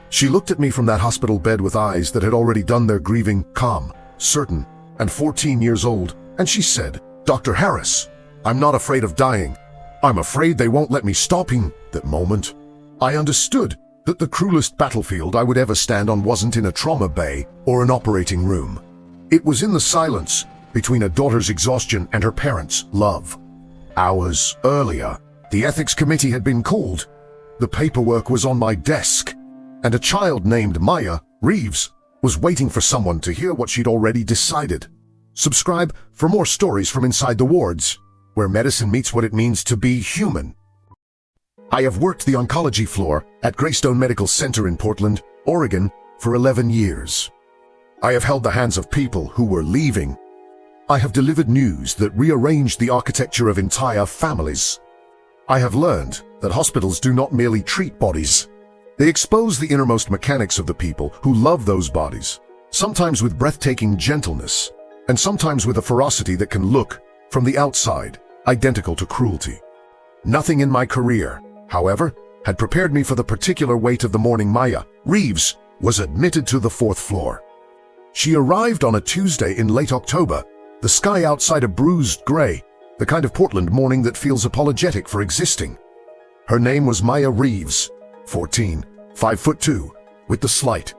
She looked at me from that hospital bed with eyes that had already done their grieving, calm, certain, and 14 years old, and she said, "Dr. Harris, I'm not afraid of dying. I'm afraid they won't let me stop in." That moment, I understood that the cruelest battlefield I would ever stand on wasn't in a trauma bay or an operating room. It was in the silence between a daughter's exhaustion and her parents' love. Hours earlier, the ethics committee had been called. The paperwork was on my desk, and a child named Maya Reeves was waiting for someone to hear what she'd already decided. Subscribe for more stories from inside the wards, where medicine meets what it means to be human. I have worked the oncology floor at Greystone Medical Center in Portland, Oregon, for 11 years. I have held the hands of people who were leaving. I have delivered news that rearranged the architecture of entire families. I have learned that hospitals do not merely treat bodies. They expose the innermost mechanics of the people who love those bodies, sometimes with breathtaking gentleness, and sometimes with a ferocity that can look, from the outside, identical to cruelty. Nothing in my career, however, had prepared me for the particular weight of the morning Maya Reeves was admitted to the 4th floor. She arrived on a Tuesday in late October, the sky outside a bruised gray, the kind of Portland morning that feels apologetic for existing. Her name was Maya Reeves, 14, 5'2", with the slight,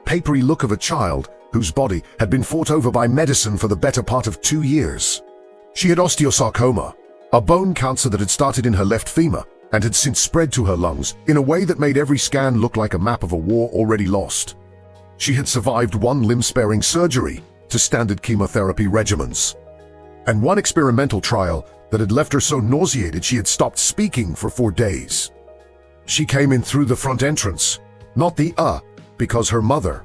papery look of a child whose body had been fought over by medicine for the better part of 2 years. She had osteosarcoma, a bone cancer that had started in her left femur and had since spread to her lungs in a way that made every scan look like a map of a war already lost. She had survived 1 limb-sparing surgery to standard chemotherapy regimens, and 1 experimental trial that had left her so nauseated she had stopped speaking for 4 days. She came in through the front entrance, not the because her mother,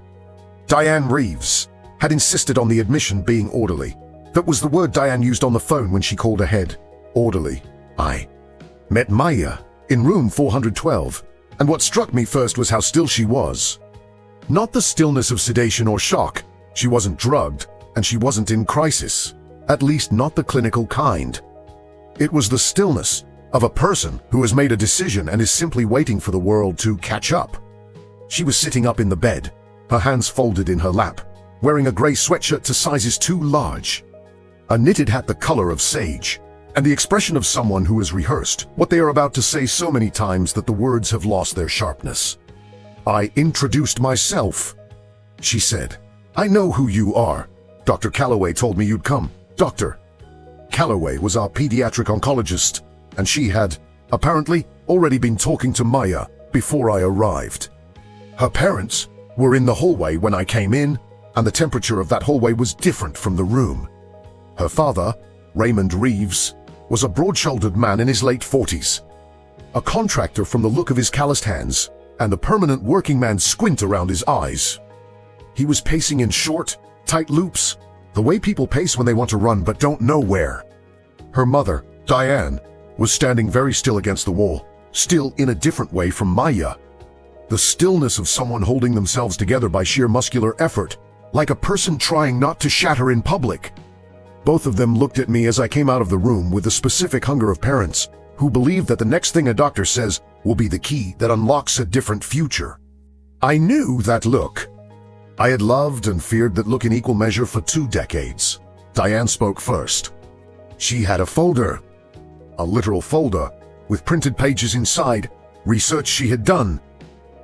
Diane Reeves, had insisted on the admission being orderly. That was the word Diane used on the phone when she called ahead. Orderly. I met Maya in room 412, and what struck me first was how still she was. Not the stillness of sedation or shock. She wasn't drugged, and she wasn't in crisis, at least not the clinical kind. It was the stillness of a person who has made a decision and is simply waiting for the world to catch up. She was sitting up in the bed, her hands folded in her lap, wearing a gray sweatshirt to sizes too large, a knitted hat the color of sage, and the expression of someone who has rehearsed what they are about to say so many times that the words have lost their sharpness. "I introduced myself," she said. "I know who you are. Dr. Calloway told me you'd come." Dr. Calloway was our pediatric oncologist, and she had, apparently, already been talking to Maya before I arrived. Her parents were in the hallway when I came in, and the temperature of that hallway was different from the room. Her father, Raymond Reeves, was a broad-shouldered man in his late 40s, a contractor from the look of his calloused hands and the permanent working man squint around his eyes. He was pacing in short, tight loops, the way people pace when they want to run but don't know where. Her mother, Diane, was standing very still against the wall, still in a different way from Maya. The stillness of someone holding themselves together by sheer muscular effort, like a person trying not to shatter in public. Both of them looked at me as I came out of the room with the specific hunger of parents who believe that the next thing a doctor says will be the key that unlocks a different future. I knew that look. I had loved and feared that look in equal measure for 2 decades. Diane spoke first. She had a folder, a literal folder, with printed pages inside, research she had done,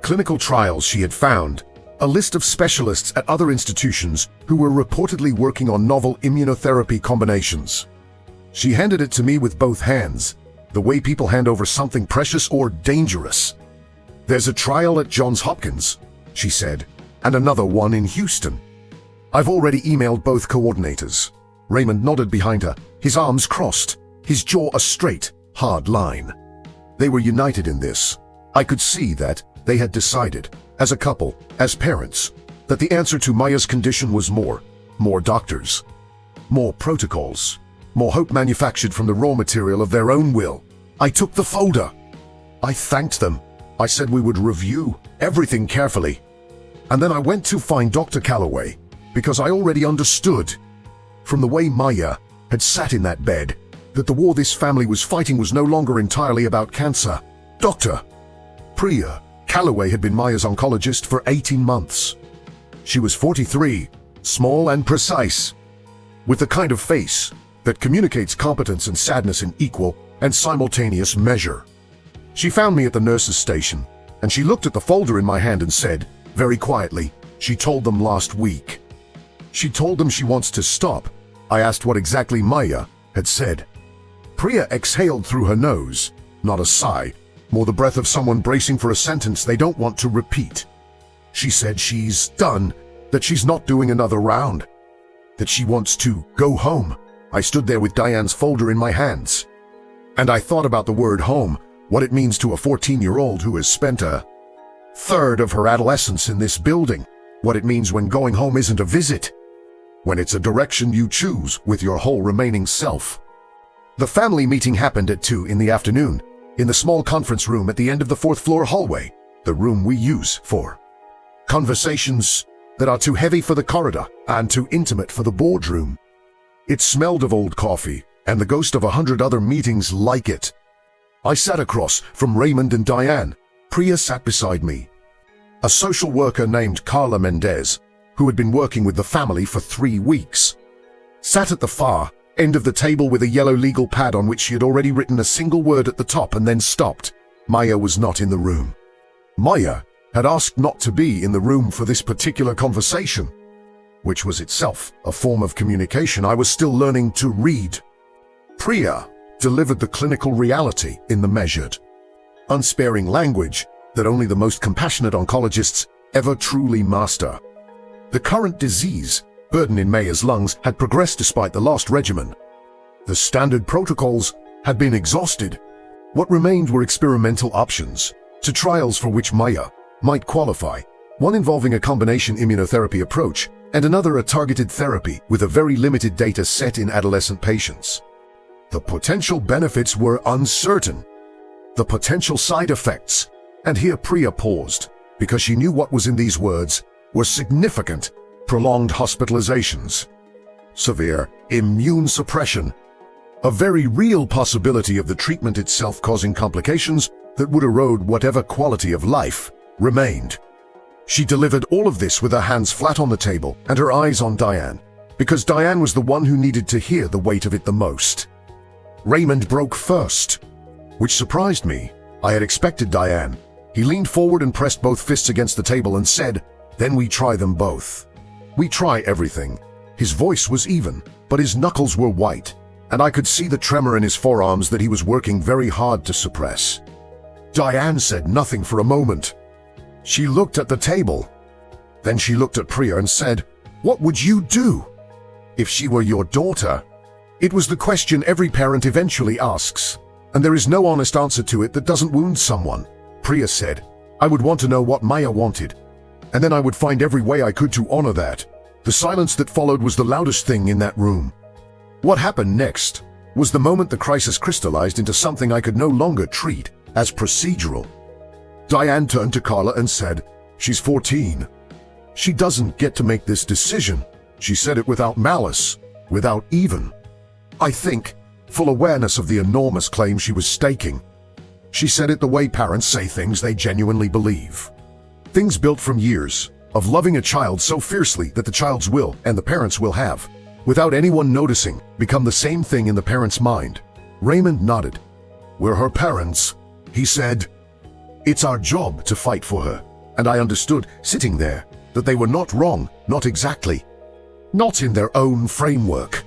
clinical trials she had found, a list of specialists at other institutions who were reportedly working on novel immunotherapy combinations. She handed it to me with both hands, the way people hand over something precious or dangerous. "There's a trial at Johns Hopkins," she said, "and another one in Houston. I've already emailed both coordinators." Raymond nodded behind her, his arms crossed, his jaw a straight, hard line. They were united in this. I could see that they had decided, as a couple, as parents, that the answer to Maya's condition was more doctors, more protocols, more hope manufactured from the raw material of their own will. I took the folder. I thanked them. I said we would review everything carefully. And then I went to find Dr. Calloway, because I already understood, from the way Maya had sat in that bed, that the war this family was fighting was no longer entirely about cancer. Dr. Priya Calloway had been Maya's oncologist for 18 months. She was 43, small and precise, with the kind of face that communicates competence and sadness in equal and simultaneous measure. She found me at the nurse's station, and she looked at the folder in my hand and said, very quietly, she told them last week. She told them she wants to stop. I asked what exactly Maya had said. Priya exhaled through her nose, not a sigh, more the breath of someone bracing for a sentence they don't want to repeat. She said she's done, that she's not doing another round, that she wants to go home. I stood there with Diane's folder in my hands, and I thought about the word home, what it means to a 14-year-old who has spent a third of her adolescence in this building, what it means when going home isn't a visit, when it's a direction you choose with your whole remaining self. The family meeting happened at 2 in the afternoon, in the small conference room at the end of the 4th floor hallway, the room we use for conversations that are too heavy for the corridor and too intimate for the boardroom. It smelled of old coffee and the ghost of 100 other meetings like it. I sat across from Raymond and Diane. Priya sat beside me. A social worker named Carla Mendez, who had been working with the family for 3 weeks, sat at the far end of the table with a yellow legal pad on which she had already written a single word at the top and then stopped. Maya was not in the room. Maya had asked not to be in the room for this particular conversation, which was itself a form of communication I was still learning to read. Priya delivered the clinical reality in the measured, unsparing language that only the most compassionate oncologists ever truly master. The current disease burden in Maya's lungs had progressed despite the last regimen. The standard protocols had been exhausted. What remained were experimental options to trials for which Maya might qualify, one involving a combination immunotherapy approach and another a targeted therapy with a very limited data set in adolescent patients. The potential benefits were uncertain. The potential side effects, and here Priya paused, because she knew what was in these words, were significant, prolonged hospitalizations, severe immune suppression, a very real possibility of the treatment itself causing complications that would erode whatever quality of life remained. She delivered all of this with her hands flat on the table and her eyes on Diane, because Diane was the one who needed to hear the weight of it the most. Raymond broke first, which surprised me. I had expected Diane. He leaned forward and pressed both fists against the table and said, "Then we try them both. We try everything." His voice was even, but his knuckles were white, and I could see the tremor in his forearms that he was working very hard to suppress. Diane said nothing for a moment. She looked at the table. Then she looked at Priya and said, "What would you do if she were your daughter?" It was the question every parent eventually asks, and there is no honest answer to it that doesn't wound someone. Priya said, "I would want to know what Maya wanted, and then I would find every way I could to honor that." The silence that followed was the loudest thing in that room. What happened next was the moment the crisis crystallized into something I could no longer treat as procedural. Diane turned to Carla and said, "She's 14. She doesn't get to make this decision." She said it without malice, without even, I think, full awareness of the enormous claim she was staking. She said it the way parents say things they genuinely believe. Things built from years of loving a child so fiercely that the child's will and the parents' will have, without anyone noticing, become the same thing in the parent's mind. Raymond nodded. "We're her parents," he said. "It's our job to fight for her." And I understood, sitting there, that they were not wrong, not exactly, not in their own framework.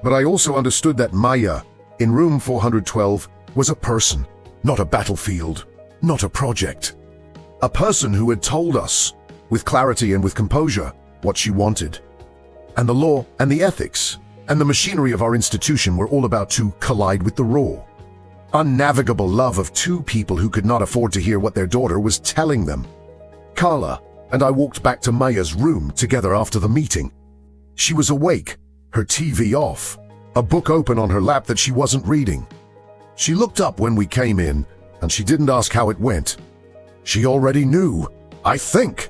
But I also understood that Maya, in room 412, was a person, not a battlefield, not a project. A person who had told us, with clarity and with composure, what she wanted. And the law and the ethics and the machinery of our institution were all about to collide with the raw, unnavigable love of two people who could not afford to hear what their daughter was telling them. Carla and I walked back to Maya's room together after the meeting. She was awake, her TV off, a book open on her lap that she wasn't reading. She looked up when we came in, and she didn't ask how it went. She already knew, I think.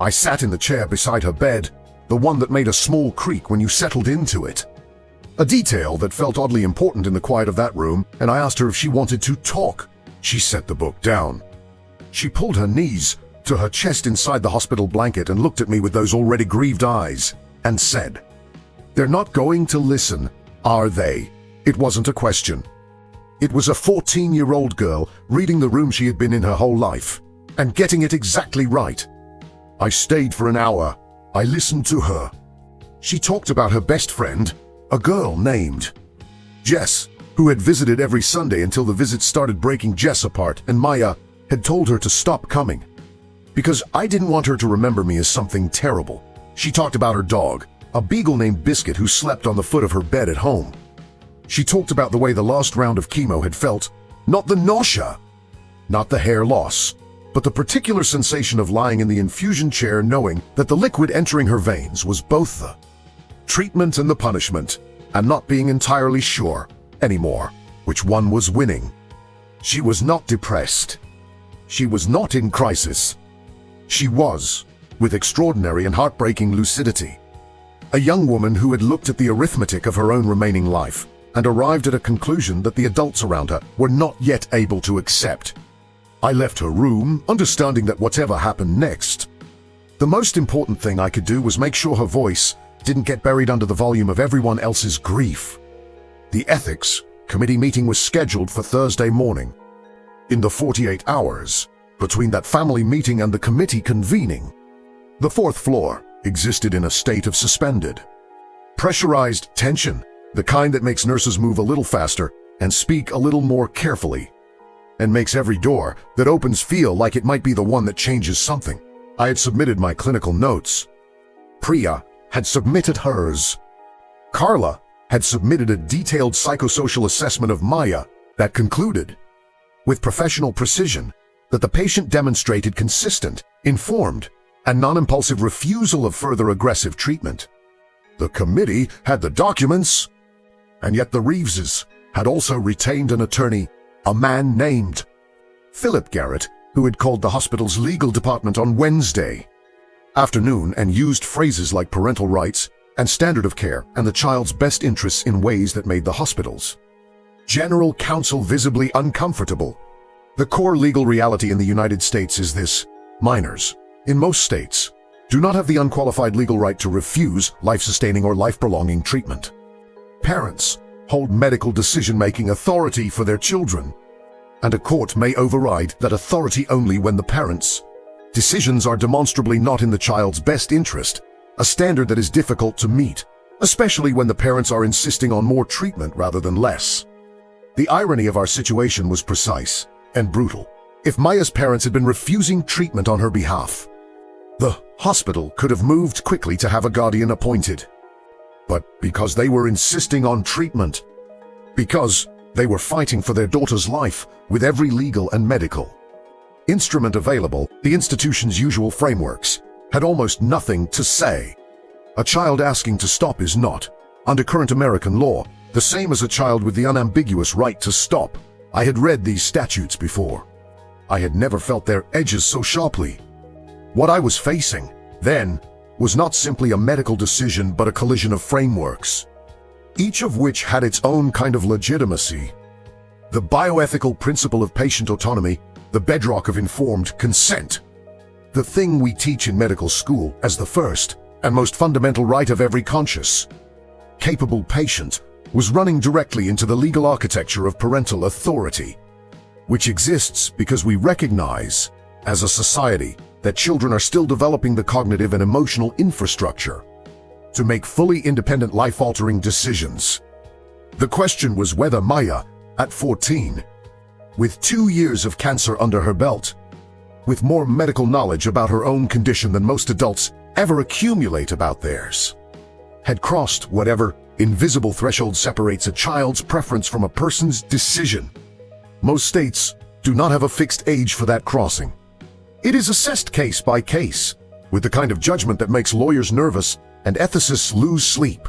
I sat in the chair beside her bed, the one that made a small creak when you settled into it. A detail that felt oddly important in the quiet of that room, and I asked her if she wanted to talk. She set the book down. She pulled her knees to her chest inside the hospital blanket and looked at me with those already grieved eyes and said, "They're not going to listen, are they?" It wasn't a question. It was a 14-year-old girl reading the room she had been in her whole life and getting it exactly right. I stayed for an hour. I listened to her. She talked about her best friend, a girl named Jess, who had visited every Sunday until the visits started breaking Jess apart, and Maya had told her to stop coming. Because I didn't want her to remember me as something terrible. She talked about her dog, a beagle named Biscuit who slept on the foot of her bed at home. She talked about the way the last round of chemo had felt, not the nausea, not the hair loss, but the particular sensation of lying in the infusion chair knowing that the liquid entering her veins was both the treatment and the punishment, and not being entirely sure anymore which one was winning. She was not depressed. She was not in crisis. She was, with extraordinary and heartbreaking lucidity, a young woman who had looked at the arithmetic of her own remaining life and arrived at a conclusion that the adults around her were not yet able to accept. I left her room, understanding that whatever happened next, the most important thing I could do was make sure her voice didn't get buried under the volume of everyone else's grief. The ethics committee meeting was scheduled for Thursday morning. In the 48 hours between that family meeting and the committee convening, the fourth floor existed in a state of suspended, pressurized tension, the kind that makes nurses move a little faster and speak a little more carefully, and makes every door that opens feel like it might be the one that changes something. I had submitted my clinical notes. Priya had submitted hers. Carla had submitted a detailed psychosocial assessment of Maya that concluded, with professional precision, that the patient demonstrated consistent, informed, and non-impulsive refusal of further aggressive treatment. The committee had the documents, and yet the Reeveses had also retained an attorney, a man named Philip Garrett, who had called the hospital's legal department on Wednesday afternoon and used phrases like parental rights and standard of care and the child's best interests in ways that made the hospital's general counsel visibly uncomfortable. The core legal reality in the United States is this: minors, in most states, do not have the unqualified legal right to refuse life-sustaining or life-prolonging treatment. Parents hold medical decision-making authority for their children, and a court may override that authority only when the parents' decisions are demonstrably not in the child's best interest, a standard that is difficult to meet, especially when the parents are insisting on more treatment rather than less. The irony of our situation was precise and brutal. If Maya's parents had been refusing treatment on her behalf, the hospital could have moved quickly to have a guardian appointed. But because they were insisting on treatment, because they were fighting for their daughter's life with every legal and medical instrument available, the institution's usual frameworks had almost nothing to say. A child asking to stop is not, under current American law, the same as a child with the unambiguous right to stop. I had read these statutes before. I had never felt their edges so sharply. What I was facing, then, was not simply a medical decision but a collision of frameworks, each of which had its own kind of legitimacy. The bioethical principle of patient autonomy, the bedrock of informed consent, the thing we teach in medical school as the first and most fundamental right of every conscious, capable patient, was running directly into the legal architecture of parental authority, which exists because we recognize, as a society, that children are still developing the cognitive and emotional infrastructure to make fully independent life-altering decisions. The question was whether Maya, at 14, with 2 years of cancer under her belt, with more medical knowledge about her own condition than most adults ever accumulate about theirs, had crossed whatever invisible threshold separates a child's preference from a person's decision. Most states do not have a fixed age for that crossing. It is assessed case by case, with the kind of judgment that makes lawyers nervous and ethicists lose sleep.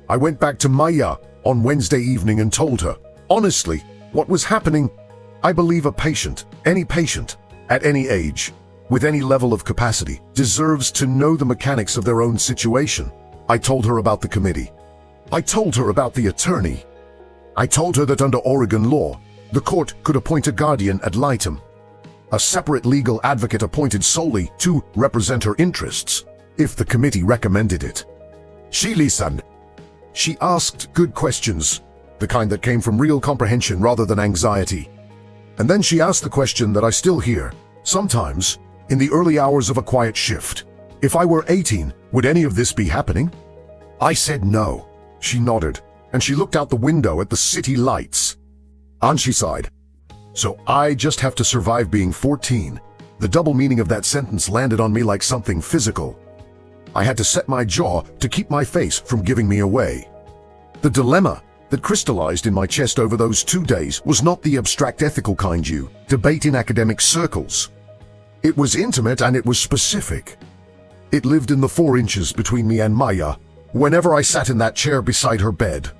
I went back to Maya on Wednesday evening and told her, honestly, what was happening. I believe a patient, any patient, at any age, with any level of capacity, deserves to know the mechanics of their own situation. I told her about the committee. I told her about the attorney. I told her that under Oregon law, the court could appoint a guardian ad litem. a separate legal advocate appointed solely to represent her interests, if the committee recommended it. She listened. She asked good questions, the kind that came from real comprehension rather than anxiety. And then she asked the question that I still hear, sometimes, in the early hours of a quiet shift. If I were 18, would any of this be happening? I said no. She nodded, and she looked out the window at the city lights. And she sighed. So I just have to survive being 14. The double meaning of that sentence landed on me like something physical. I had to set my jaw to keep my face from giving me away. The dilemma that crystallized in my chest over those 2 days was not the abstract ethical kind you debate in academic circles. It was intimate and it was specific. It lived in the 4 inches between me and Maya whenever I sat in that chair beside her bed.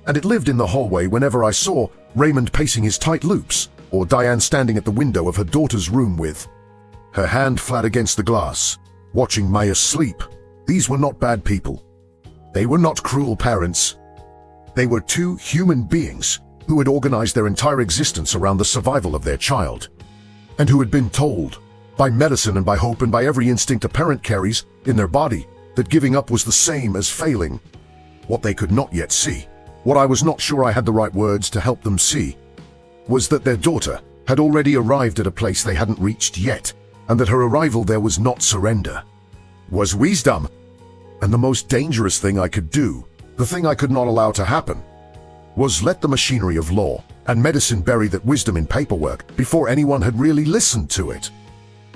And it lived in the hallway whenever I saw Raymond pacing his tight loops, or Diane standing at the window of her daughter's room with her hand flat against the glass, watching Maya sleep. These were not bad people. They were not cruel parents. They were 2 human beings who had organized their entire existence around the survival of their child, and who had been told, by medicine and by hope and by every instinct a parent carries in their body, that giving up was the same as failing. What they could not yet see, what I was not sure I had the right words to help them see, was that their daughter had already arrived at a place they hadn't reached yet, and that her arrival there was not surrender, was wisdom. And the most dangerous thing I could do, the thing I could not allow to happen, was let the machinery of law and medicine bury that wisdom in paperwork before anyone had really listened to it.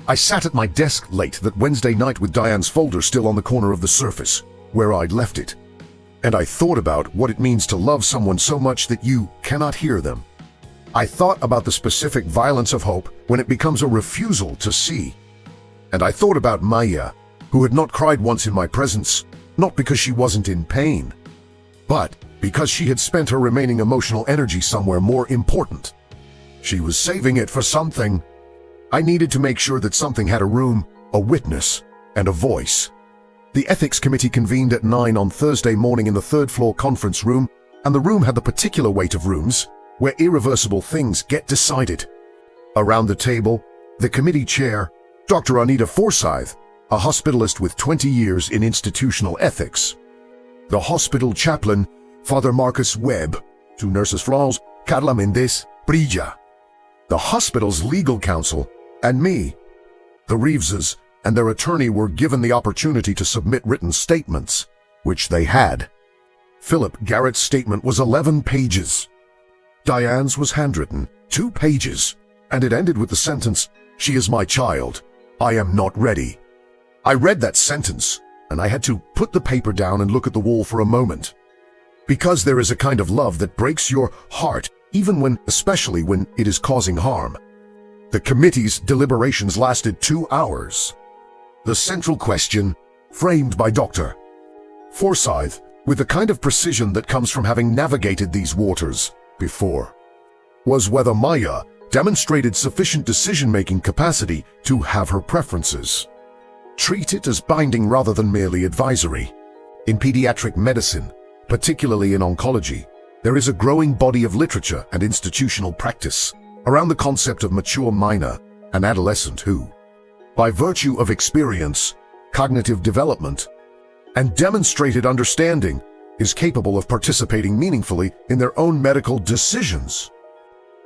I sat at my desk late that Wednesday night with Diane's folder still on the corner of the surface, where I'd left it. And I thought about what it means to love someone so much that you cannot hear them. I thought about the specific violence of hope when it becomes a refusal to see. And I thought about Maya, who had not cried once in my presence, not because she wasn't in pain, but because she had spent her remaining emotional energy somewhere more important. She was saving it for something. I needed to make sure that something had a room, a witness, and a voice. The ethics committee convened at 9 on Thursday morning in the 3rd floor conference room, and the room had the particular weight of rooms where irreversible things get decided. Around the table, the committee chair, Dr. Anita Forsyth, a hospitalist with 20 years in institutional ethics. The hospital chaplain, Father Marcus Webb, 2 nurses Florence, Carla Mendez, Brilla. The hospital's legal counsel, and me. The Reeveses and their attorney were given the opportunity to submit written statements, which they had. Philip Garrett's statement was 11 pages. Diane's was handwritten, 2 pages, and it ended with the sentence, "She is my child. I am not ready." I read that sentence, and I had to put the paper down and look at the wall for a moment. Because there is a kind of love that breaks your heart, especially when it is causing harm. The committee's deliberations lasted 2 hours. The central question, framed by Dr. Forsyth, with the kind of precision that comes from having navigated these waters before, was whether Maya demonstrated sufficient decision-making capacity to have her preferences. Treat it as binding rather than merely advisory. In pediatric medicine, particularly in oncology, there is a growing body of literature and institutional practice around the concept of mature minor, an adolescent who, by virtue of experience, cognitive development, and demonstrated understanding, is capable of participating meaningfully in their own medical decisions.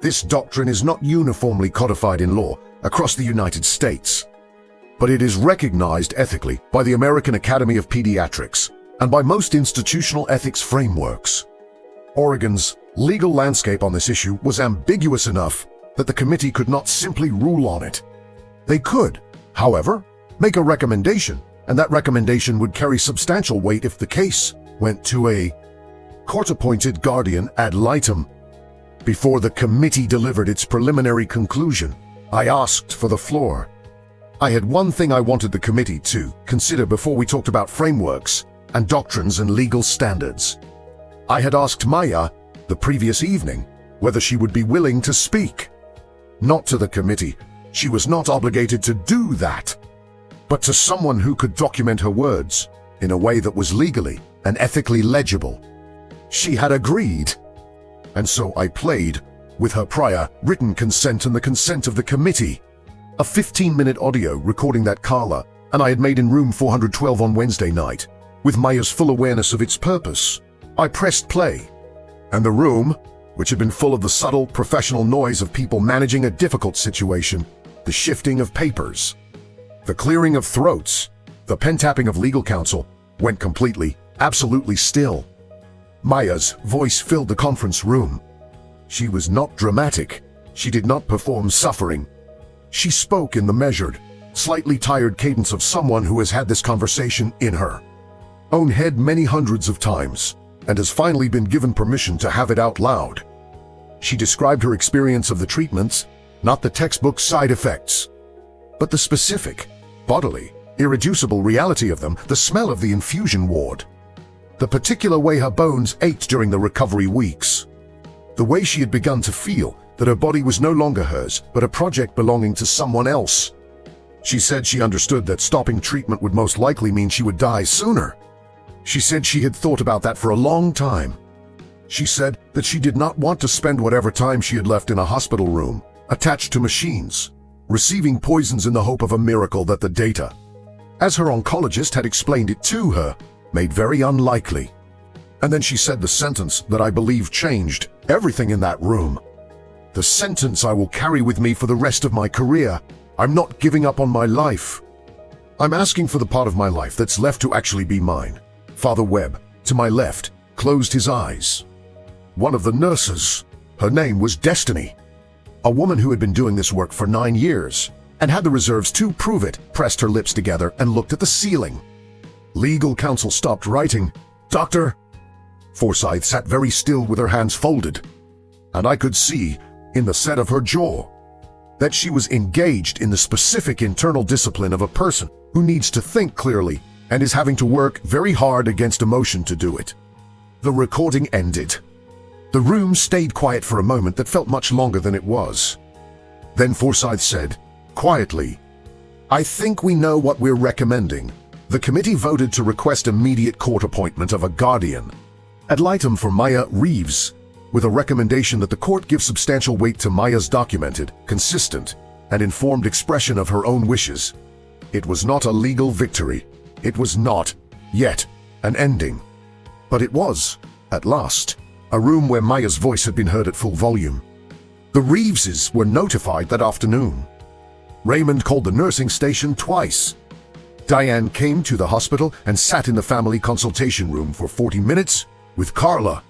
This doctrine is not uniformly codified in law across the United States, but it is recognized ethically by the American Academy of Pediatrics and by most institutional ethics frameworks. Oregon's legal landscape on this issue was ambiguous enough that the committee could not simply rule on it. They could, however, make a recommendation, and that recommendation would carry substantial weight if the case went to a court-appointed guardian ad litem. Before the committee delivered its preliminary conclusion, I asked for the floor. I had one thing I wanted the committee to consider before we talked about frameworks and doctrines and legal standards. I had asked Maya the previous evening whether she would be willing to speak. Not to the committee, she was not obligated to do that, but to someone who could document her words in a way that was legally and ethically legible. She had agreed, and so I played with her prior written consent and the consent of the committee. A 15-minute audio recording that Carla and I had made in room 412 on Wednesday night, with Maya's full awareness of its purpose. I pressed play, and the room, which had been full of the subtle, professional noise of people managing a difficult situation, the shifting of papers, the clearing of throats, the pen-tapping of legal counsel, went completely, absolutely still. Maya's voice filled the conference room. She was not dramatic. She did not perform suffering. She spoke in the measured, slightly tired cadence of someone who has had this conversation in her own head many hundreds of times, and has finally been given permission to have it out loud. She described her experience of the treatments, not the textbook side effects, but the specific, bodily, irreducible reality of them, the smell of the infusion ward, the particular way her bones ached during the recovery weeks, the way she had begun to feel that her body was no longer hers, but a project belonging to someone else. She said she understood that stopping treatment would most likely mean she would die sooner. She said she had thought about that for a long time. She said that she did not want to spend whatever time she had left in a hospital room, attached to machines, receiving poisons in the hope of a miracle that the data, as her oncologist had explained it to her, made very unlikely. And then she said the sentence that I believe changed everything in that room. The sentence I will carry with me for the rest of my career. I'm not giving up on my life. I'm asking for the part of my life that's left to actually be mine. Father Webb, to my left, closed his eyes. One of the nurses, her name was Destiny, a woman who had been doing this work for 9 years and had the reserves to prove it, pressed her lips together and looked at the ceiling. Legal counsel stopped writing. Doctor Forsyth sat very still with her hands folded, and I could see, in the set of her jaw, that she was engaged in the specific internal discipline of a person who needs to think clearly and is having to work very hard against emotion to do it. The recording ended. The room stayed quiet for a moment that felt much longer than it was. Then Forsyth said, quietly, I think we know what we're recommending. The committee voted to request immediate court appointment of a guardian ad litem for Maya Reeves, with a recommendation that the court give substantial weight to Maya's documented, consistent, and informed expression of her own wishes. It was not a legal victory. It was not, yet, an ending. But it was, at last, a room where Maya's voice had been heard at full volume. The Reeveses were notified that afternoon. Raymond called the nursing station twice. Diane came to the hospital and sat in the family consultation room for 40 minutes with Carla.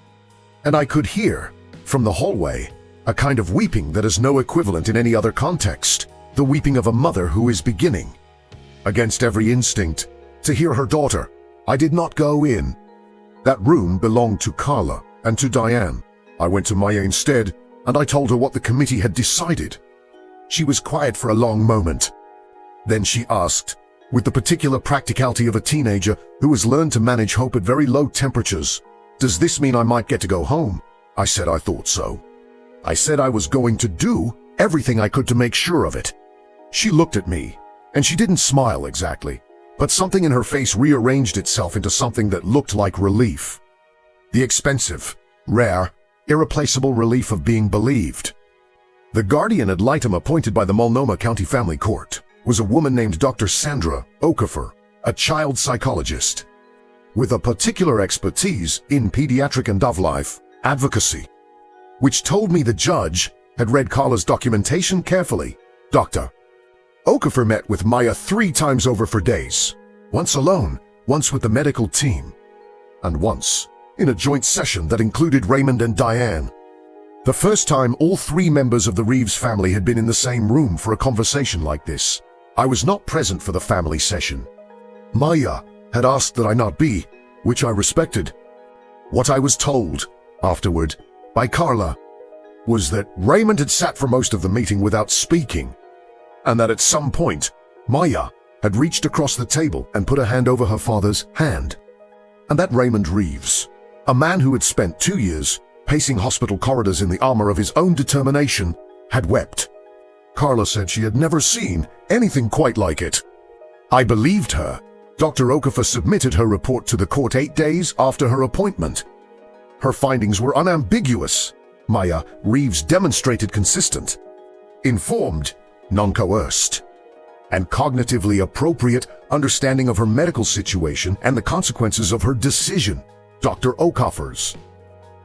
And I could hear, from the hallway, a kind of weeping that is no equivalent in any other context, the weeping of a mother who is beginning, against every instinct, to hear her daughter. I did not go in. That room belonged to Carla and to Diane. I went to Maya instead, and I told her what the committee had decided. She was quiet for a long moment. Then she asked, with the particular practicality of a teenager who has learned to manage hope at very low temperatures, does this mean I might get to go home? I said I thought so. I said I was going to do everything I could to make sure of it. She looked at me, and she didn't smile exactly, but something in her face rearranged itself into something that looked like relief. The expensive, rare, irreplaceable relief of being believed. The guardian ad litem appointed by the Multnomah County Family Court was a woman named Dr. Sandra Okafor, a child psychologist, with a particular expertise in pediatric and of-life advocacy, which told me the judge had read Carla's documentation carefully. Dr. Okafor met with Maya 3 times over for days, once alone, once with the medical team, and once in a joint session that included Raymond and Diane. The first time all 3 members of the Reeves family had been in the same room for a conversation like this. I was not present for the family session. Maya had asked that I not be, which I respected. What I was told, afterward, by Carla, was that Raymond had sat for most of the meeting without speaking, and that at some point, Maya had reached across the table and put a hand over her father's hand, and that Raymond Reeves, a man who had spent 2 years pacing hospital corridors in the armor of his own determination, had wept. Carla said she had never seen anything quite like it. I believed her. Dr. Okafor submitted her report to the court 8 days after her appointment. Her findings were unambiguous. Maya Reeves demonstrated consistent, informed, non-coerced, and cognitively appropriate understanding of her medical situation and the consequences of her decision. Dr. Okoffer's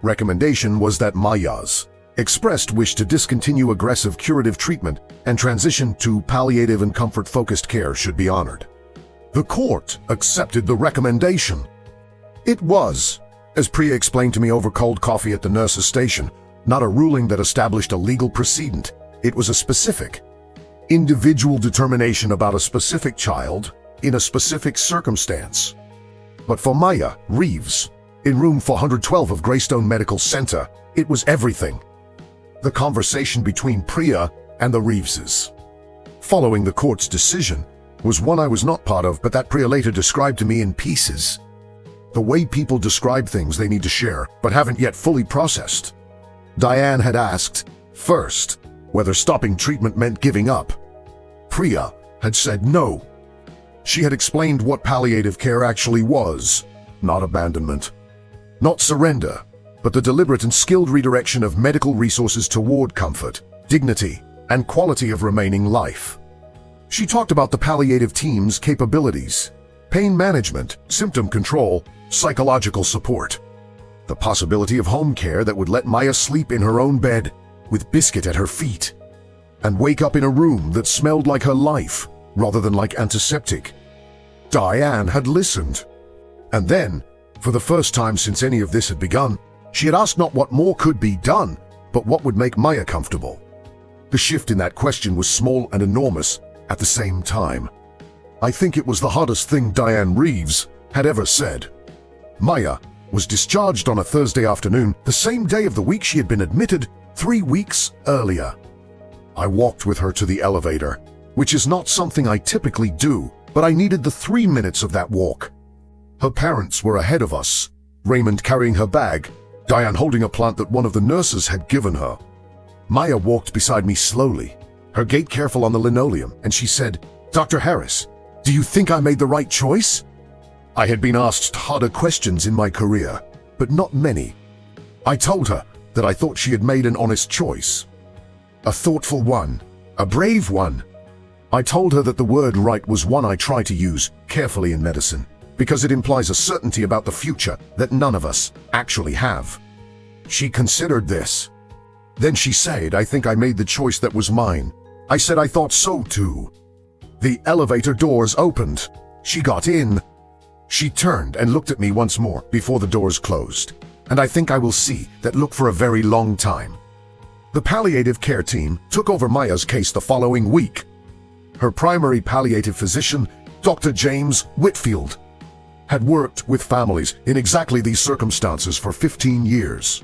recommendation was that Maya's expressed wish to discontinue aggressive curative treatment and transition to palliative and comfort-focused care should be honored. The court accepted the recommendation. It was, as Priya explained to me over cold coffee at the nurse's station, not a ruling that established a legal precedent. It was a specific, individual determination about a specific child in a specific circumstance. But for Maya Reeves, in room 412 of Greystone Medical Center, it was everything. The conversation between Priya and the Reeveses, following the court's decision, was one I was not part of, but that Priya later described to me in pieces. The way people describe things they need to share, but haven't yet fully processed. Diane had asked, first, whether stopping treatment meant giving up. Priya had said no. She had explained what palliative care actually was: not abandonment, not surrender, but the deliberate and skilled redirection of medical resources toward comfort, dignity, and quality of remaining life. She talked about the palliative team's capabilities: pain management, symptom control, psychological support. The possibility of home care that would let Maya sleep in her own bed, with Biscuit at her feet, and wake up in a room that smelled like her life, rather than like antiseptic. Diane had listened. And then, for the first time since any of this had begun, she had asked not what more could be done, but what would make Maya comfortable. The shift in that question was small and enormous at the same time. I think it was the hardest thing Diane Reeves had ever said. Maya was discharged on a Thursday afternoon, the same day of the week she had been admitted 3 weeks earlier. I walked with her to the elevator, which is not something I typically do, but I needed the 3 minutes of that walk. Her parents were ahead of us, Raymond carrying her bag, Diane holding a plant that one of the nurses had given her. Maya walked beside me slowly, her gait careful on the linoleum, and she said, "Dr. Harris, do you think I made the right choice?" I had been asked harder questions in my career, but not many. I told her that I thought she had made an honest choice. A thoughtful one, a brave one. I told her that the word right was one I try to use carefully in medicine, because it implies a certainty about the future that none of us actually have. She considered this. Then she said, "I think I made the choice that was mine." I said I thought so too. The elevator doors opened. She got in. She turned and looked at me once more before the doors closed. And I think I will see that look for a very long time. The palliative care team took over Maya's case the following week. Her primary palliative physician, Dr. James Whitfield, had worked with families in exactly these circumstances for 15 years.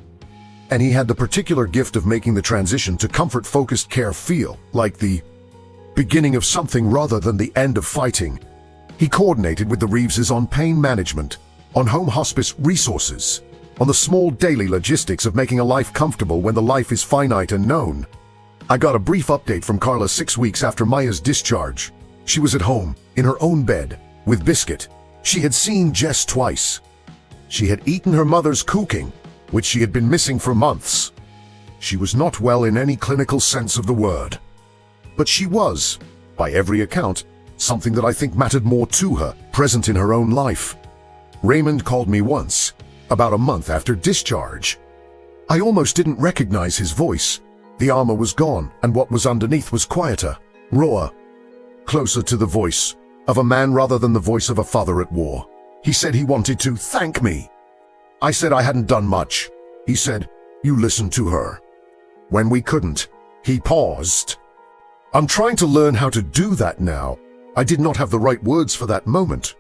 And he had the particular gift of making the transition to comfort-focused care feel like the beginning of something rather than the end of fighting. He coordinated with the Reeveses on pain management, on home hospice resources, on the small daily logistics of making a life comfortable when the life is finite and known. I got a brief update from Carla 6 weeks after Maya's discharge. She was at home, in her own bed, with Biscuit. She had seen Jess twice. She had eaten her mother's cooking, which she had been missing for months. She was not well in any clinical sense of the word. But she was, by every account, something that I think mattered more to her, present in her own life. Raymond called me once, about a month after discharge. I almost didn't recognize his voice. The armor was gone, and what was underneath was quieter, rawer, closer to the voice of a man rather than the voice of a father at war. He said he wanted to thank me. I said I hadn't done much. He said, "You listened to her." When we couldn't, he paused. I'm trying to learn how to do that now. I did not have the right words for that moment.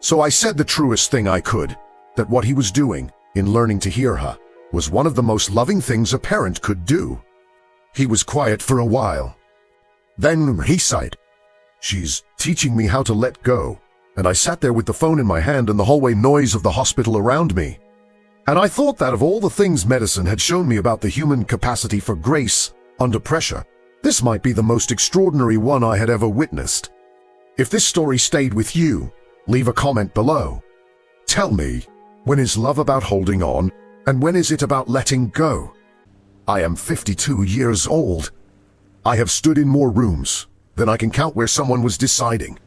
So I said the truest thing I could, that what he was doing, in learning to hear her, was one of the most loving things a parent could do. He was quiet for a while. Then he sighed. "She's teaching me how to let go." And I sat there with the phone in my hand and the hallway noise of the hospital around me. And I thought that of all the things medicine had shown me about the human capacity for grace under pressure, this might be the most extraordinary one I had ever witnessed. If this story stayed with you, leave a comment below. Tell me, when is love about holding on, and when is it about letting go? I am 52 years old. I have stood in more rooms than I can count where someone was deciding,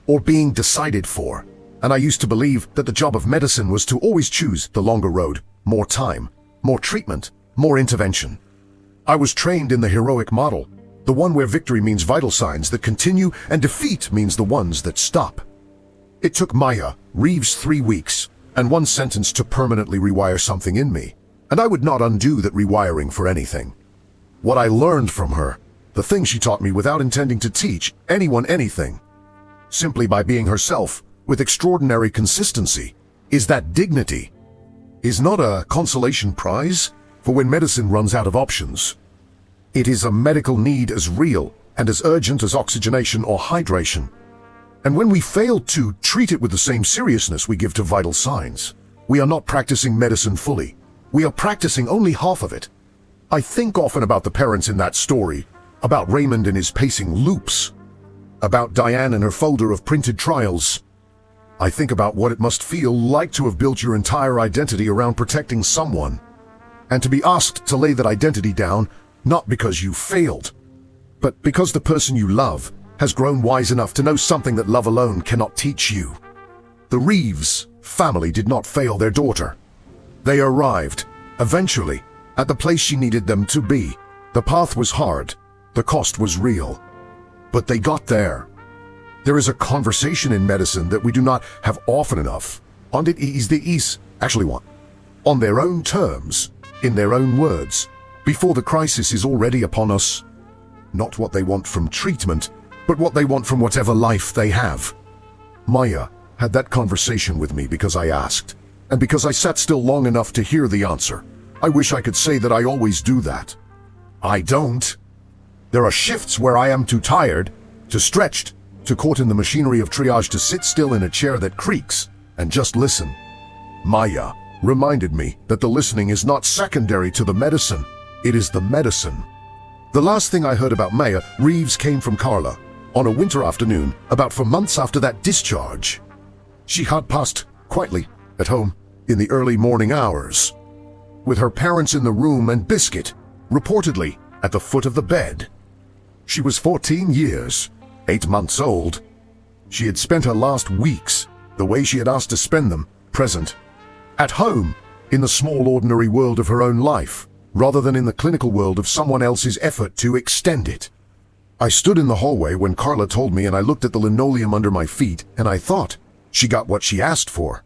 or being decided for, and I used to believe that the job of medicine was to always choose the longer road, more time, more treatment, more intervention. I was trained in the heroic model, the one where victory means vital signs that continue and defeat means the ones that stop. It took Maya Reeves 3 weeks and 1 sentence to permanently rewire something in me, and I would not undo that rewiring for anything. What I learned from her, the thing she taught me without intending to teach anyone anything, simply by being herself with extraordinary consistency, is that dignity is not a consolation prize for when medicine runs out of options. It is a medical need as real and as urgent as oxygenation or hydration. And when we fail to treat it with the same seriousness we give to vital signs, we are not practicing medicine fully. We are practicing only half of it. I think often about the parents in that story, about Raymond and his pacing loops, about Diane and her folder of printed trials. I think about what it must feel like to have built your entire identity around protecting someone, and to be asked to lay that identity down, not because you failed, but because the person you love has grown wise enough to know something that love alone cannot teach you. The Reeves family did not fail their daughter. They arrived, eventually, at the place she needed them to be. The path was hard, the cost was real, but they got there. There is a conversation in medicine that we do not have often enough. On their own terms, in their own words, before the crisis is already upon us. Not what they want from treatment, but what they want from whatever life they have. Maya had that conversation with me because I asked, and because I sat still long enough to hear the answer. I wish I could say that I always do that. I don't. There are shifts where I am too tired, too stretched, too caught in the machinery of triage to sit still in a chair that creaks and just listen. Maya reminded me that the listening is not secondary to the medicine. It is the medicine. The last thing I heard about Maya Reeves came from Carla on a winter afternoon, about 4 months after that discharge. She had passed quietly at home in the early morning hours, with her parents in the room and Biscuit, reportedly, at the foot of the bed. She was 14 years, 8 months old. She had spent her last weeks, the way she had asked to spend them, present, at home, in the small ordinary world of her own life, rather than in the clinical world of someone else's effort to extend it. I stood in the hallway when Carla told me, and I looked at the linoleum under my feet, and I thought, she got what she asked for.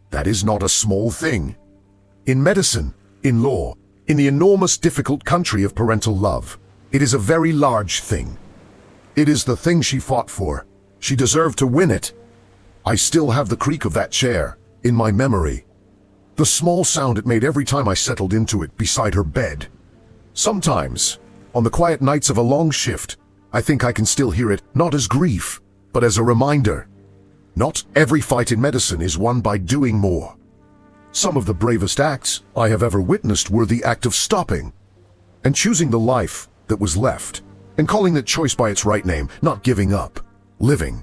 That is not a small thing. In medicine, in law, in the enormous difficult country of parental love, it is a very large thing. It is the thing she fought for. She deserved to win it. I still have the creak of that chair in my memory. The small sound it made every time I settled into it beside her bed. Sometimes, on the quiet nights of a long shift, I think I can still hear it, not as grief, but as a reminder. Not every fight in medicine is won by doing more. Some of the bravest acts I have ever witnessed were the act of stopping and choosing the life that was left, and calling that choice by its right name, not giving up, living.